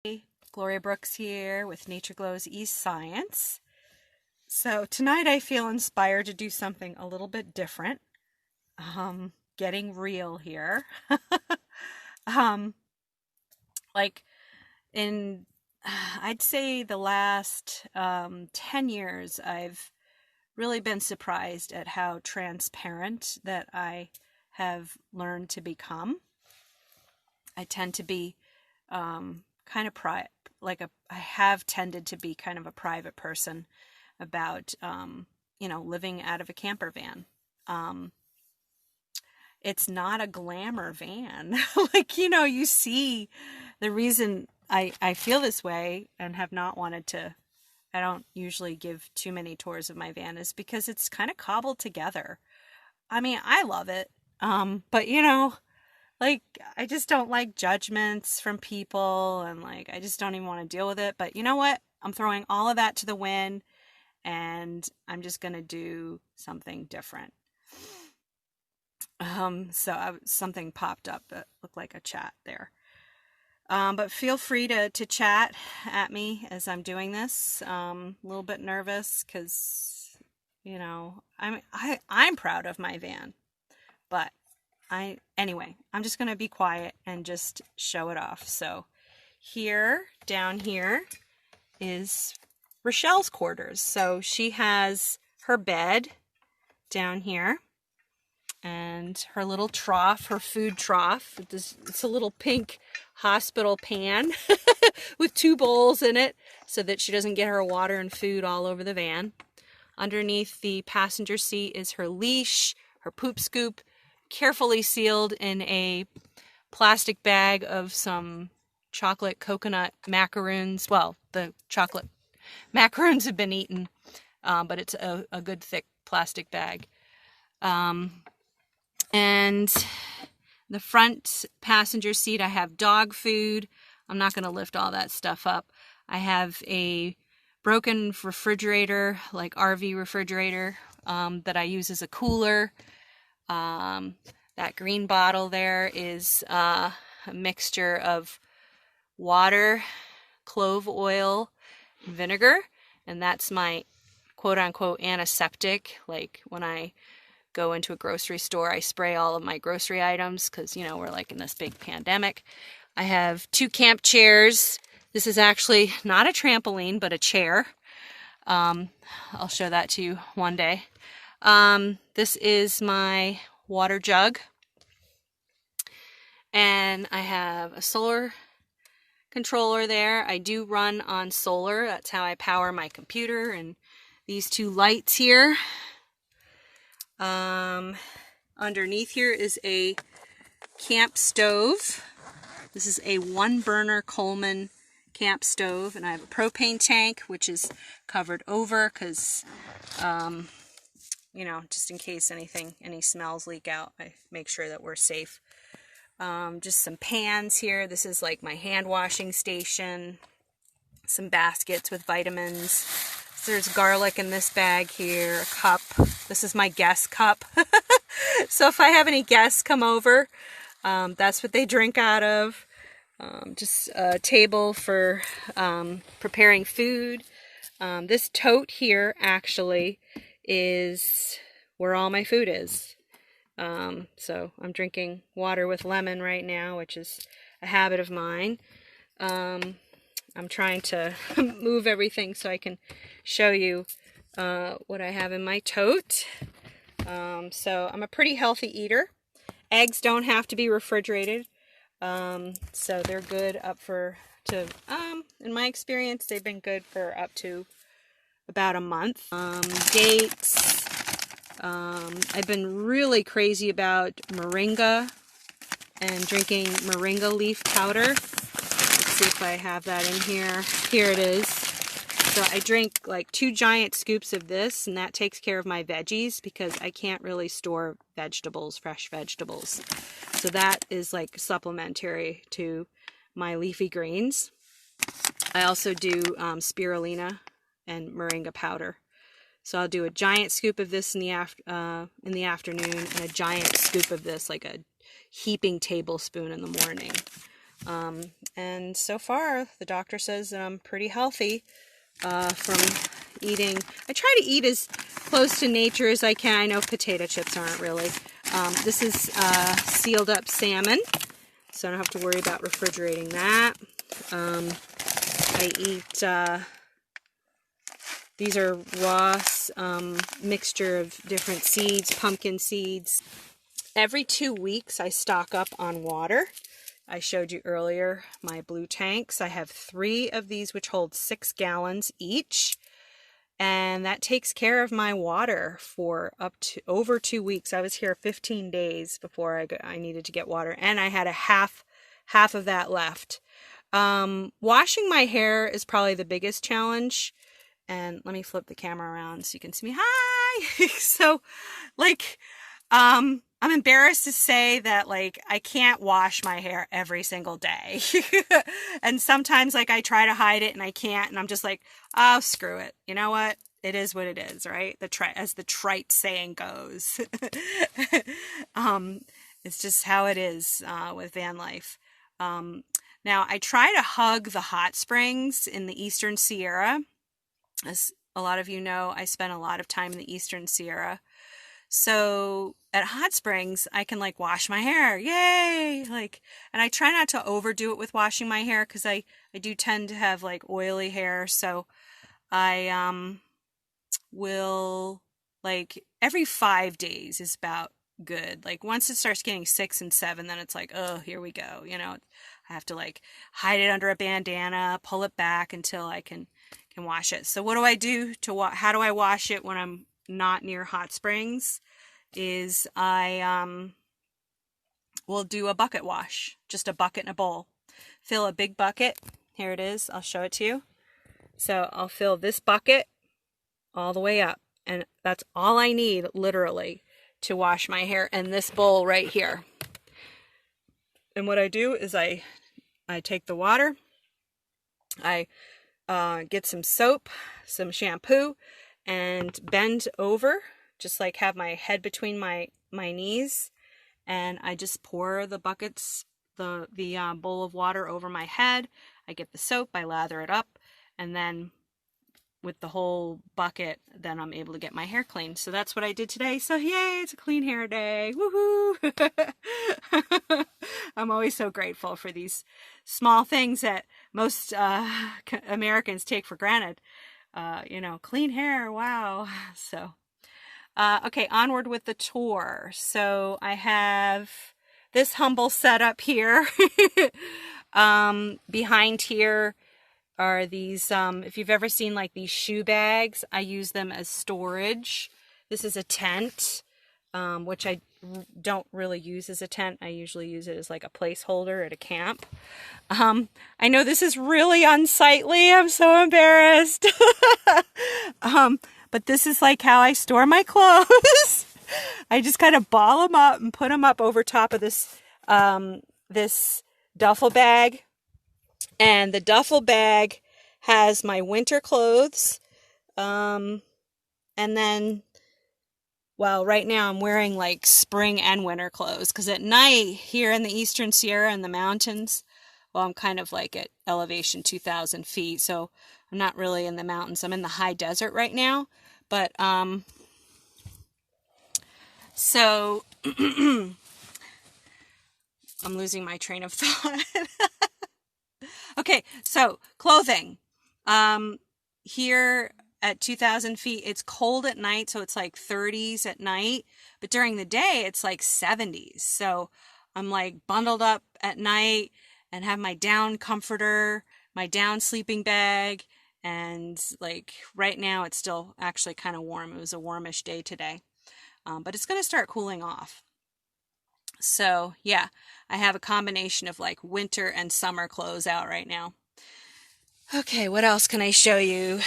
Hey, Gloria Brooks here with Nature Glows East Science. So tonight I feel inspired to do something a little bit different. Getting real here. um, like in, I'd say the last 10 years, I've really been surprised at how transparent that I have learned to become. I tend to be kind of I have tended to be kind of a private person about, living out of a camper van. It's not a glamour van. You see the reason I feel this way and have not wanted to, I don't usually give too many tours of my van is because it's kind of cobbled together. I mean, I love it. But I just don't like judgments from people, and I just don't even want to deal with it. But you know what? I'm throwing all of that to the wind, and I'm just going to do something different. Something popped up that looked like a chat there. But feel free to chat at me as I'm doing this. A little bit nervous because, I'm proud of my van, but anyway, I'm just going to be quiet and just show it off. So down here is Rochelle's quarters. So she has her bed down here and her little trough, her food trough. It's a little pink hospital pan with 2 bowls in it so that she doesn't get her water and food all over the van. Underneath the passenger seat is her leash, her poop scoop, carefully sealed in a plastic bag of some chocolate coconut macaroons. Well, the chocolate macaroons have been eaten, but it's a good thick plastic bag. And the front passenger seat, I have dog food. I'm not going to lift all that stuff up. I have a broken refrigerator, like RV refrigerator, that I use as a cooler. That green bottle there is a mixture of water, clove oil, vinegar, and that's my quote-unquote antiseptic. Like when I go into a grocery store, I spray all of my grocery items because, we're in this big pandemic. I have 2 camp chairs. This is actually not a trampoline, but a chair. I'll show that to you one day. This is my water jug, and I have a solar controller there. I do run on solar. That's how I power my computer, and these 2 lights here. Underneath here is a camp stove. This is a 1-burner Coleman camp stove, and I have a propane tank which is covered over because just in case any smells leak out, I make sure that we're safe. Just some pans here. This is like my hand washing station. Some baskets with vitamins. So there's garlic in this bag here. A cup. This is my guest cup. So if I have any guests come over, that's what they drink out of. Just a table for preparing food. This tote here actually is where all my food is. So I'm drinking water with lemon right now, which is a habit of mine. I'm trying to move everything so I can show you what I have in my tote. So I'm a pretty healthy eater. Eggs don't have to be refrigerated, so they're good in my experience, they've been good for up to about a month. Dates. I've been really crazy about Moringa and drinking Moringa leaf powder. Let's see if I have that in here. Here it is. So I drink 2 giant scoops of this, and that takes care of my veggies because I can't really store fresh vegetables. So that is supplementary to my leafy greens. I also do spirulina and Moringa powder. So I'll do a giant scoop of this in the afternoon, and a giant scoop of this, like a heaping tablespoon, in the morning. And so far, the doctor says that I'm pretty healthy from eating. I try to eat as close to nature as I can. I know potato chips aren't really. This is sealed up salmon, so I don't have to worry about refrigerating that. I eat, these are raw mixture of different seeds, pumpkin seeds. Every 2 weeks I stock up on water. I showed you earlier my blue tanks. I have 3 of these which hold 6 gallons each. And that takes care of my water for up to over 2 weeks. I was here 15 days before I needed to get water, and I had a half of that left. Washing my hair is probably the biggest challenge. And let me flip the camera around so you can see me. Hi! So, like, I'm embarrassed to say that, like, I can't wash my hair every single day. And sometimes, like, I try to hide it and I can't, and I'm just like, oh, screw it. You know what? It is what it is, right? As the trite saying goes. It's just how it is with van life. Now, I try to hug the hot springs in the Eastern Sierra. As a lot of you know, I spent a lot of time in the Eastern Sierra. So at hot springs, I can like wash my hair. Yay! Like, and I try not to overdo it with washing my hair because I do tend to have like oily hair. So I will, like, every 5 days is about good. Like once it starts getting 6 and 7, then it's like, oh, here we go. You know, I have to like hide it under a bandana, pull it back until I can wash it. So what do I do to how do I wash it when I'm not near hot springs? Is I will do a bucket wash, just a bucket and a bowl. Fill a big bucket. Here it is. I'll show it to you. So I'll fill this bucket all the way up, and that's all I need literally to wash my hair in this bowl right here. And what I do is I take the water, I get some soap, some shampoo, and bend over, just like have my head between my knees, and I just pour the buckets, the bowl of water over my head. I get the soap, I lather it up, and then with the whole bucket, then I'm able to get my hair clean. So that's what I did today. So yay, it's a clean hair day. Woohoo! I'm always so grateful for these small things that most Americans take for granted. You know, clean hair, wow. So, okay, onward with the tour. So I have this humble setup here. Behind here are these, if you've ever seen like these shoe bags, I use them as storage. This is a tent, which I don't really use as a tent. I usually use it as like a placeholder at a camp. I know this is really unsightly. I'm so embarrassed. But this is like how I store my clothes. I just kind of ball them up and put them up over top of this, this duffel bag. And the duffel bag has my winter clothes. And then, well, right now I'm wearing like spring and winter clothes. Because at night here in the Eastern Sierra in the mountains, well, I'm kind of like at elevation 2,000 feet. So I'm not really in the mountains. I'm in the high desert right now. But, so I'm losing my train of thought. Okay, so clothing. Here at 2,000 feet, it's cold at night, so it's like 30s at night. But during the day, it's like 70s. So I'm like bundled up at night and have my down comforter, my down sleeping bag. And like right now, it's still actually kind of warm. It was a warmish day today. But it's going to start cooling off. So yeah, I have a combination of like winter and summer clothes out right now. Okay, what else can I show you?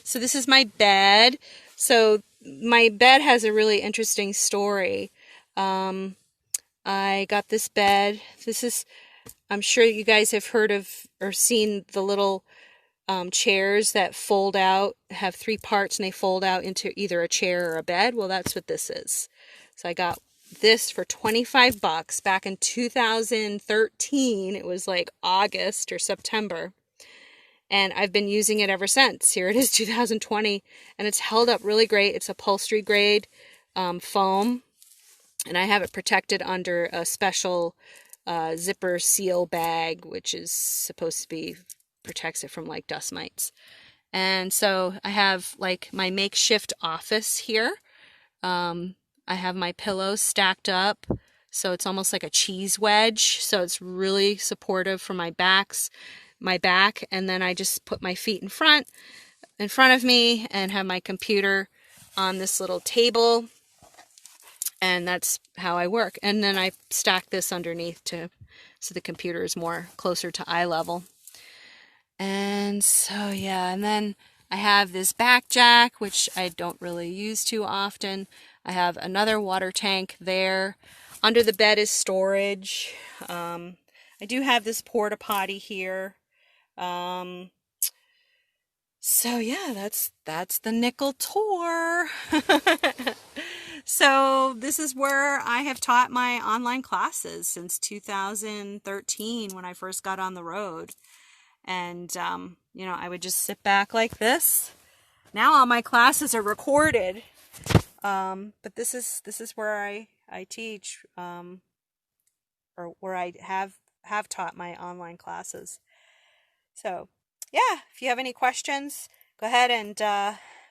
So this is my bed. So my bed has a really interesting story. I got this bed. This is, I'm sure you guys have heard of or seen the little chairs that fold out, have 3 parts, and they fold out into either a chair or a bed. Well, that's what this is. So I got this for 25 bucks back in 2013. It was like August or September. And I've been using it ever since. Here it is, 2020, and it's held up really great. It's upholstery grade foam, and I have it protected under a special zipper seal bag, which is supposed to be protects it from like dust mites. And so I have like my makeshift office here. I have my pillows stacked up, so it's almost like a cheese wedge. So it's really supportive for my back, and then I just put my feet in front of me and have my computer on this little table, and that's how I work. And then I stack this underneath so the computer is more closer to eye level. And so yeah, and then I have this back jack, which I don't really use too often. I have another water tank there. Under the bed is storage. I do have this porta potty here. So yeah, that's the Nickle tour. So this is where I have taught my online classes since 2013 when I first got on the road. And, you know, I would just sit back like this. Now all my classes are recorded. But this is where I teach, or where I have taught my online classes. So yeah, if you have any questions, go ahead and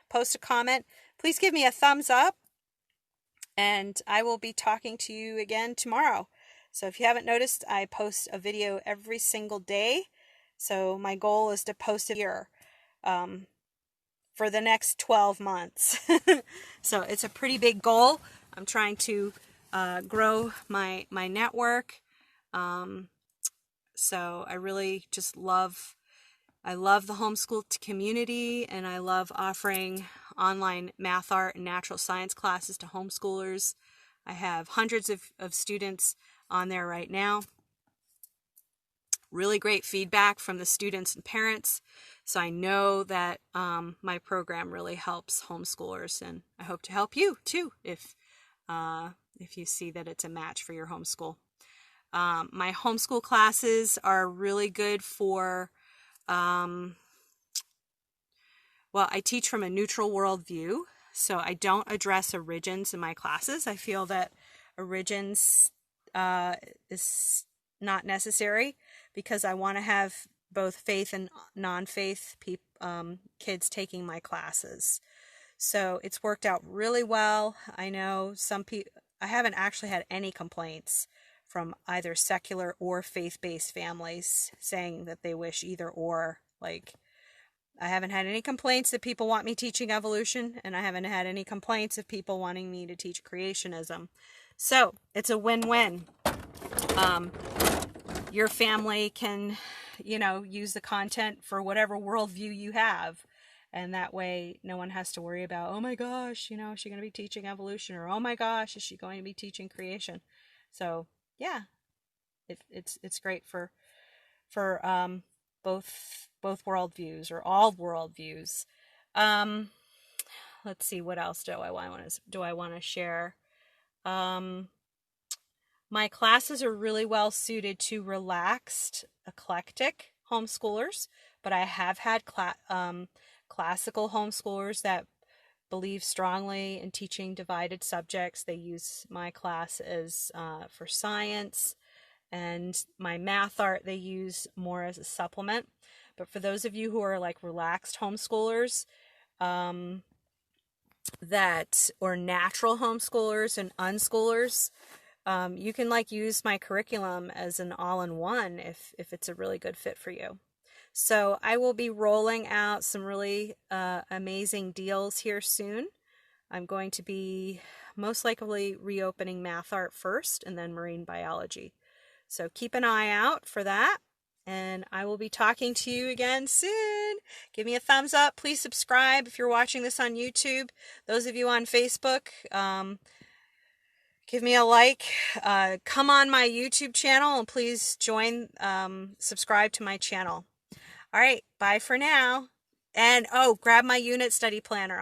post a comment. Please give me a thumbs up, and I will be talking to you again tomorrow. So if you haven't noticed, I post a video every single day. So my goal is to post a year for the next 12 months. So it's a pretty big goal. I'm trying to grow my network. So I really just love the homeschool community, and I love offering online math, art, and natural science classes to homeschoolers. I have hundreds of students on there right now. Really great feedback from the students and parents. So I know that my program really helps homeschoolers, and I hope to help you too if you see that it's a match for your homeschool. My homeschool classes are really good for, well, I teach from a neutral worldview, so I don't address origins in my classes. I feel that origins is not necessary because I want to have both faith and non-faith kids taking my classes. So it's worked out really well. I know some people, I haven't actually had any complaints from either secular or faith-based families saying that they wish either or. Like, I haven't had any complaints that people want me teaching evolution, and I haven't had any complaints of people wanting me to teach creationism. So it's a win-win. Your family can, you know, use the content for whatever worldview you have. And that way no one has to worry about, oh my gosh, you know, is she going to be teaching evolution? Or, oh my gosh, is she going to be teaching creation? So yeah, it's great for both worldviews, or all worldviews. Let's see, what else do I want to share? My classes are really well suited to relaxed, eclectic homeschoolers, but I have had classical homeschoolers that believe strongly in teaching divided subjects. They use my class as for science, and my math art they use more as a supplement. But for those of you who are like relaxed homeschoolers, or natural homeschoolers and unschoolers, you can like use my curriculum as an all-in-one if it's a really good fit for you. So I will be rolling out some really amazing deals here soon. I'm going to be most likely reopening math art first and then marine biology. So keep an eye out for that, and I will be talking to you again soon. Give me a thumbs up. Please subscribe if you're watching this on YouTube. Those of you on Facebook, give me a like. Come on my YouTube channel and please join, subscribe to my channel. All right, bye for now. And oh, grab my unit study planner.